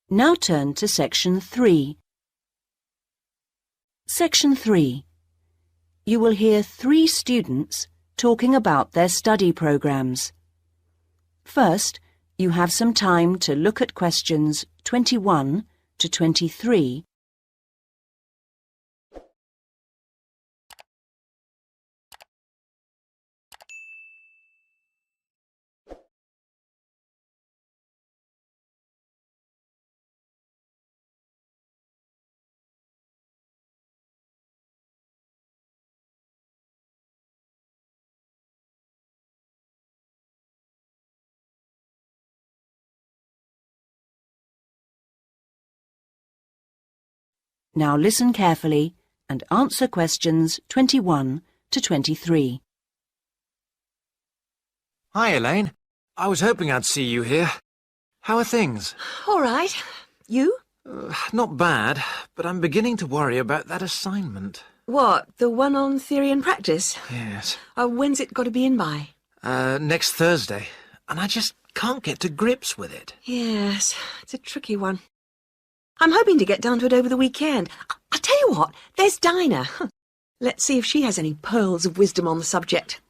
Now turn to Section 3. Section 3. You will hear 3 students talking about their study programs. First, you have some time to look at questions 21 to 23. Now listen carefully and answer questions 21 to 23. Hi, Elaine. I was hoping I'd see you here. How are things? All right. You? Not bad, but I'm beginning to worry about that assignment. What, the one on theory and practice? Yes. When's it got to be in by? Next Thursday. And I just can't get to grips with it. Yes, it's a tricky one. I'm hoping to get down to it over the weekend. I'll tell you what, there's Dinah. Let's see if she has any pearls of wisdom on the subject.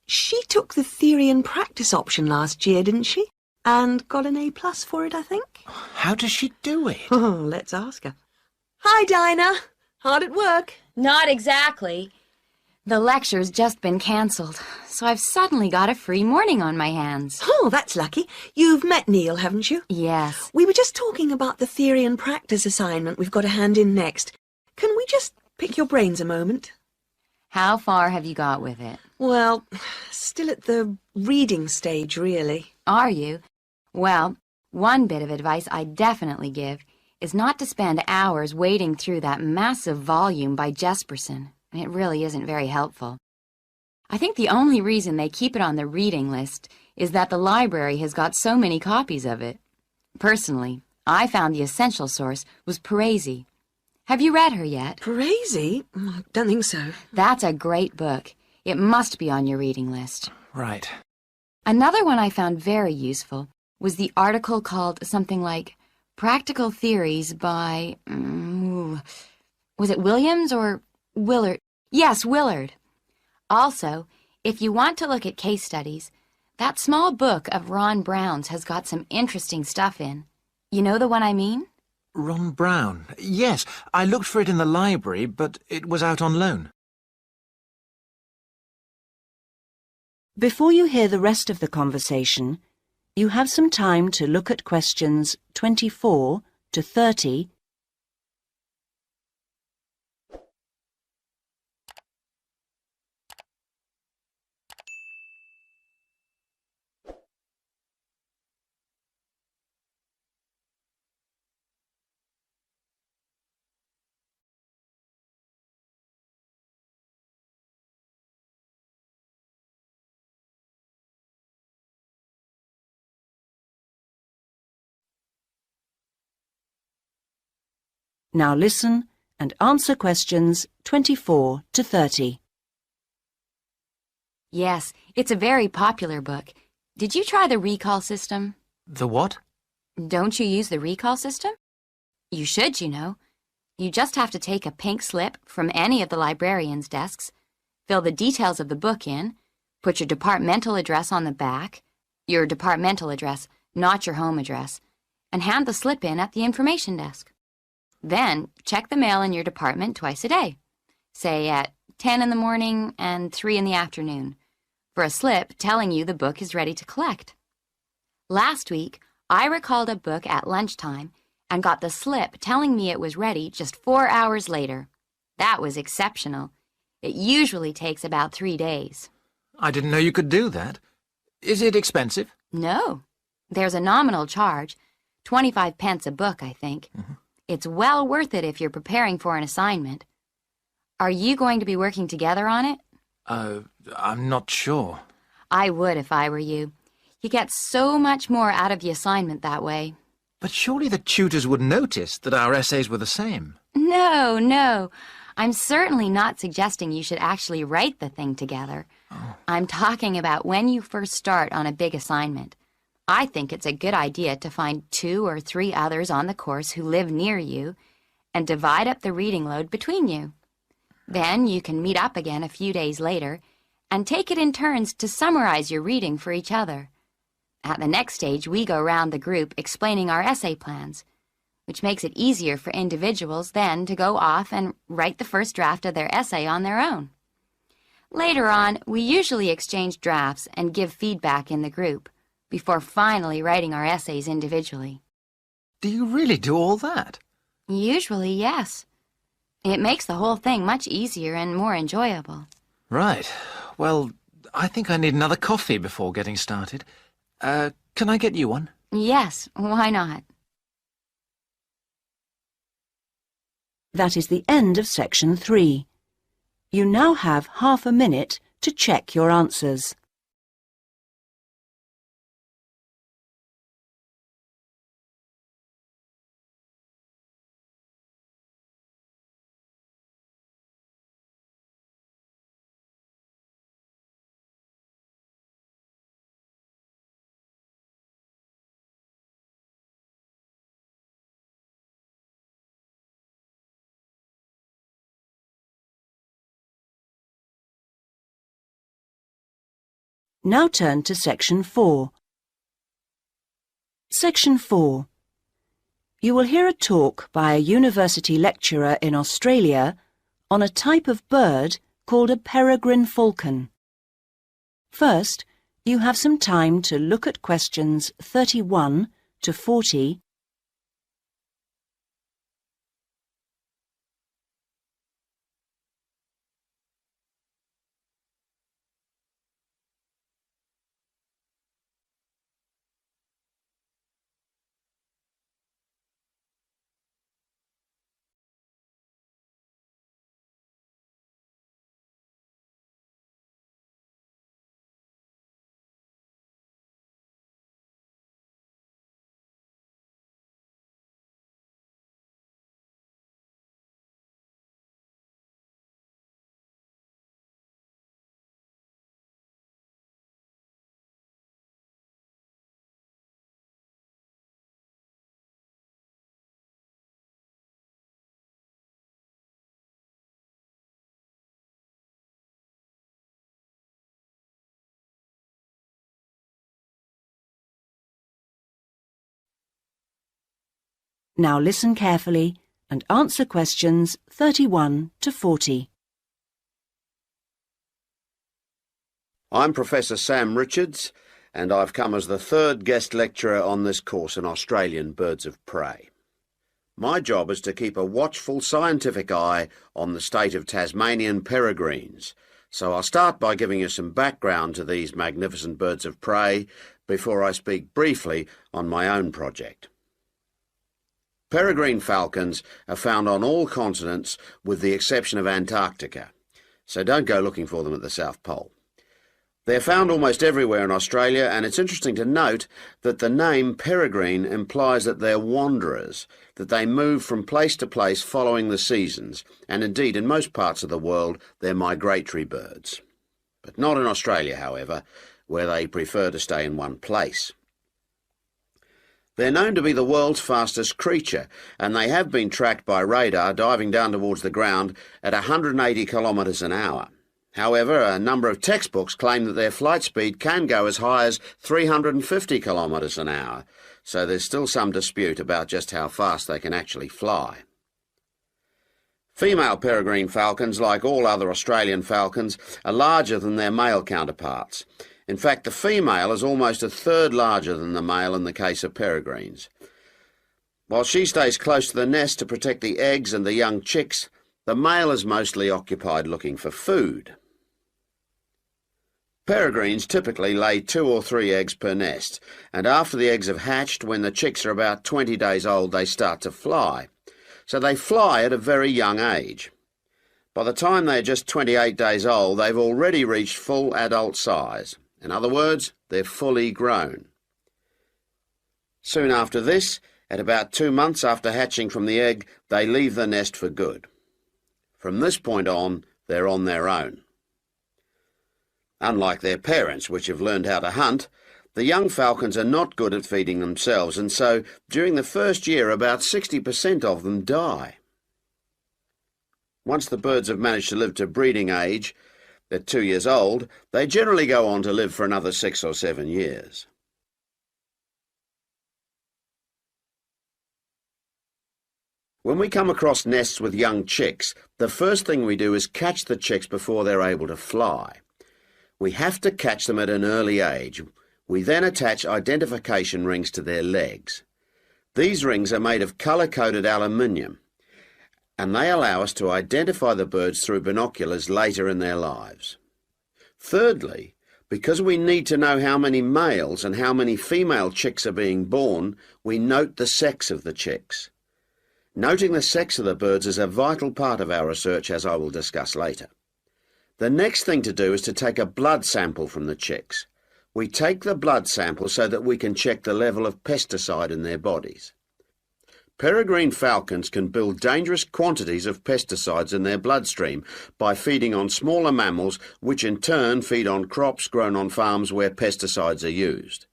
She took the theory and practice option last year, didn't she? And got an A+ for it, I think. How does she do it? Oh, let's ask her. Hi, Dinah. Hard at work? Not exactly. The lecture's just been cancelled, so I've suddenly got a free morning on my hands. Oh, that's lucky. You've met Neil, haven't you? Yes. We were just talking about the theory and practice assignment we've got to hand in next. Can we just pick your brains a moment? How far have you got with it? Well, still at the reading stage, really. Are you? Well, one bit of advice I definitely give is not to spend hours wading through that massive volume by Jesperson. It really isn't very helpful. I think the only reason they keep it on the reading list is that the library has got so many copies of it. Personally, I found the essential source was Parisi. Have you read her yet? Parisi? Don't think so. That's a great book. It must be on your reading list. Right. Another one I found very useful was the article called something like Practical Theories by... was it Williams or Willard? Yes, Willard. Also, if you want to look at case studies, that small book of Ron Brown's has got some interesting stuff in. You know the one I mean? Ron Brown. Yes, I looked for it in the library, but it was out on loan. Before you hear the rest of the conversation, you have some time to look at questions 24 to 30. Now listen and answer questions 24 to 30. Yes, it's a very popular book. Did you try the recall system? The what? Don't you use the recall system? You should, you know. You just have to take a pink slip from any of the librarian's desks, fill the details of the book in, put your departmental address on the back, your departmental address, not your home address, and hand the slip in at the information desk. Then, check the mail in your department twice a day, say at 10 in the morning and 3 in the afternoon, for a slip telling you the book is ready to collect. Last week, I recalled a book at lunchtime and got the slip telling me it was ready just 4 hours later. That was exceptional. It usually takes about 3 days. I didn't know you could do that. Is it expensive? No. There's a nominal charge, 25 pence a book, I think. It's well worth it if you're preparing for an assignment. Are you going to be working together on it? I'm not sure. I would if I were you. You get so much more out of the assignment that way. But surely the tutors would notice that our essays were the same. No. I'm certainly not suggesting you should actually write the thing together. I'm talking about when you first start on a big assignment. I think it's a good idea to find 2 or 3 others on the course who live near you and divide up the reading load between you. Then you can meet up again a few days later and take it in turns to summarize your reading for each other. At the next stage, we go round the group explaining our essay plans, which makes it easier for individuals then to go off and write the first draft of their essay on their own. Later on, we usually exchange drafts and give feedback in the group before finally writing our essays individually. Do you really do all that? Usually, yes. It makes the whole thing much easier and more enjoyable. Right. Well, I think I need another coffee before getting started. Can I get you one? Yes, why not? That is the end of section 3. You now have half a minute to check your answers. Now turn to section 4. Section 4. You will hear a talk by a university lecturer in Australia on a type of bird called a peregrine falcon. First, you have some time to look at questions 31 to 40 Now listen carefully and answer questions 31 to 40. I'm Professor Sam Richards, and I've come as the third guest lecturer on this course in Australian birds of prey. My job is to keep a watchful scientific eye on the state of Tasmanian peregrines, so I'll start by giving you some background to these magnificent birds of prey before I speak briefly on my own project. Peregrine falcons are found on all continents with the exception of Antarctica, so don't go looking for them at the South Pole. They're found almost everywhere in Australia, and it's interesting to note that the name peregrine implies that they're wanderers, that they move from place to place following the seasons, and indeed in most parts of the world they're migratory birds. But not in Australia, however, where they prefer to stay in one place. They're known to be the world's fastest creature, and they have been tracked by radar diving down towards the ground at 180 kilometres an hour. However, a number of textbooks claim that their flight speed can go as high as 350 kilometres an hour, so there's still some dispute about just how fast they can actually fly. Female peregrine falcons, like all other Australian falcons, are larger than their male counterparts. In fact, the female is almost a third larger than the male in the case of peregrines. While she stays close to the nest to protect the eggs and the young chicks, the male is mostly occupied looking for food. Peregrines typically lay 2 or 3 eggs per nest, and after the eggs have hatched, when the chicks are about 20 days old, they start to fly. So they fly at a very young age. By the time they're just 28 days old, they've already reached full adult size. In other words, they're fully grown. Soon after this, at about 2 months after hatching from the egg, they leave the nest for good. From this point on, they're on their own. Unlike their parents, which have learned how to hunt, The young falcons are not good at feeding themselves, and so during the first year about 60% of them die. Once the birds have managed to live to breeding age, they're 2 years old, they generally go on to live for another 6 or 7 years. When we come across nests with young chicks, the first thing we do is catch the chicks before they're able to fly. We have to catch them at an early age. We then attach identification rings to their legs. These rings are made of colour-coded aluminium, and they allow us to identify the birds through binoculars later in their lives. Thirdly, because we need to know how many males and how many female chicks are being born, we note the sex of the chicks. Noting the sex of the birds is a vital part of our research, as I will discuss later. The next thing to do is to take a blood sample from the chicks. We take the blood sample so that we can check the level of pesticide in their bodies. Peregrine falcons can build dangerous quantities of pesticides in their bloodstream by feeding on smaller mammals, which in turn feed on crops grown on farms where pesticides are used.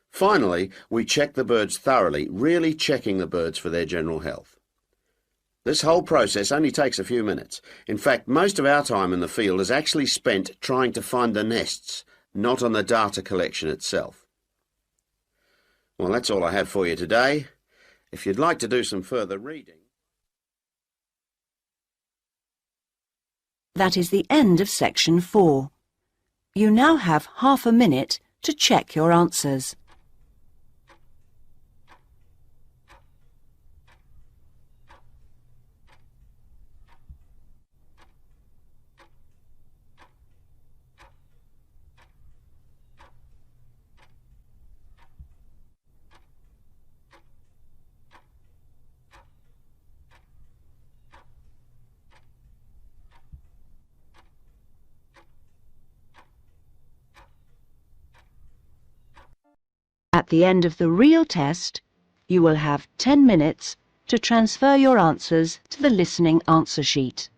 Finally, we check the birds thoroughly, really checking the birds for their general health. This whole process only takes a few minutes. In fact, most of our time in the field is actually spent trying to find the nests, not on the data collection itself. Well, that's all I have for you today. If you'd like to do some further reading... That is the end of section 4. You now have half a minute to check your answers. At the end of the real test, you will have 10 minutes to transfer your answers to the listening answer sheet.